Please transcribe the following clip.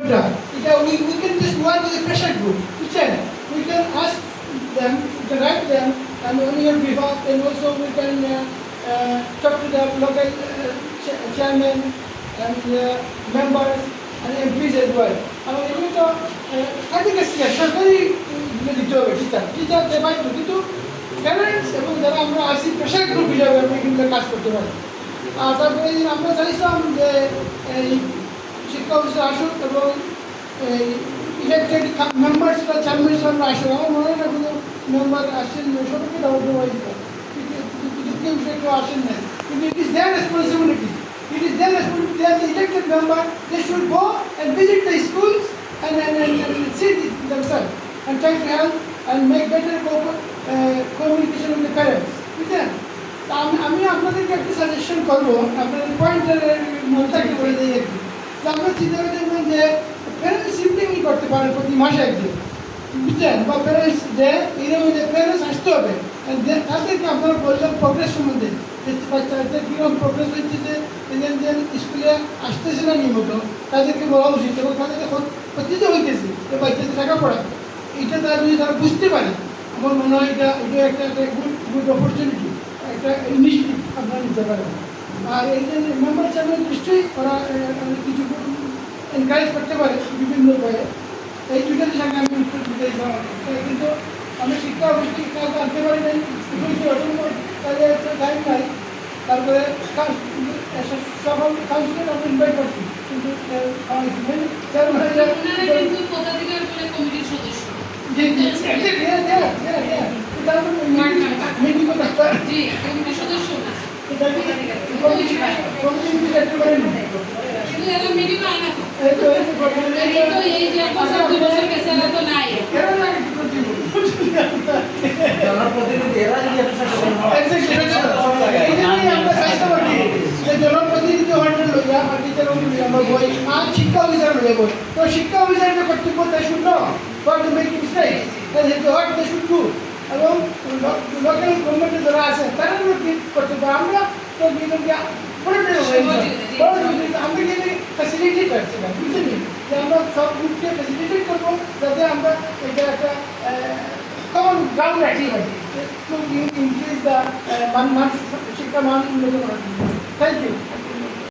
We can just work with a pressure group. We can ask them, we can write them, and on your behalf, and also we can talk to the local chairman and members and MPs as well. And we to advocacy সরকারি দিতে হবে teacher দেবাই কিন্তু parents এবং যারা আমরা আসি pressure group হিসাবে আমরা কিন্তু কাজ করতে পারি। আর তারপরে আমরা চাইছিলাম যে এই শিক্ষা অফিসে আসুক এবং ইলেক্টেড মেম্বার্সরা চেয়ারম্যানরা আমরা আসুক। আমার মনে হয় না কোনো মেম্বার আসেন সবাইকে দাওয়াত দেওয়া হয়েছে, কেউ কেউ আসেন না, কিন্তু it is there responsibility. It is their responsibility. They are the elected member. They should go and visit the schools and see themselves and try to help and make better communication with the parents. বুঝলেন? আমি আপনাদেরকে একটা suggestion করবো, আপনাদের পয়েন্টের মনটাকে বলে দিই একটু। আমরা চিন্তা করে দেখবেন যে প্যারেন্টস মিটিংই করতে পারেন প্রতি মাসে একদিন, বুঝলেন, বা প্যারেন্টস ডে এর মধ্যে প্যারেন্টস আসতে হবে। তাদেরকে আপনারা বললেন প্রোগ্রেস সম্বন্ধে, বাচ্চাদের কীরকম প্রোগ্রেস হচ্ছে, যে স্কুলে আসতেছে না নিয়মিত, তাদেরকে বলা উচিত এবং তাদেরকে প্রতিতে হইতেছে যে বাচ্চাদের লেখাপড়া, এটা তারা যদি তারা বুঝতে পারে, আমার মনে হয় এটা একটা গুড অপরচুনিটি, একটা ইনিশিয়েটিভ আপনারা নিতে পারেন। আর এই যে মেম্বার চেয়ারম্যান নিশ্চয়ই ওরা কিছু এনকারেজ করতে পারে বিভিন্ন উপায়ে। এই দুইটার সঙ্গে আমি উত্তর দিতে চাই, কিন্তু আমি শিক্ষা অফিসটি কাউকে আনতে পারি নাই, তাদের টাইম নাই। তারপরে সকল কাউন্সিলর আমি ইনভাইট করছি, কিন্তু জনপ্রতিনিধি হওয়ার লইয়া আর টিচার আমরা বই আর শিক্ষা অফিসার লইয়া বই, তো শিক্ষা অফিসারের কর্তব্য তাই শুনল what to make mistake, what they should do, এবং লোকাল গভর্নমেন্টে যারা আছে তারা কর্তব্য। আমরা তো আমরা কিন্তু ফ্যাসিলিটেট করছিলাম, বুঝলেন, যে আমরা সব গ্রুপকে ফ্যাসিলিটেট করবো যাতে আমরা এটা একটা common ground activity to increase the শিক্ষা মান উন্নত করার জন্য। Thank you.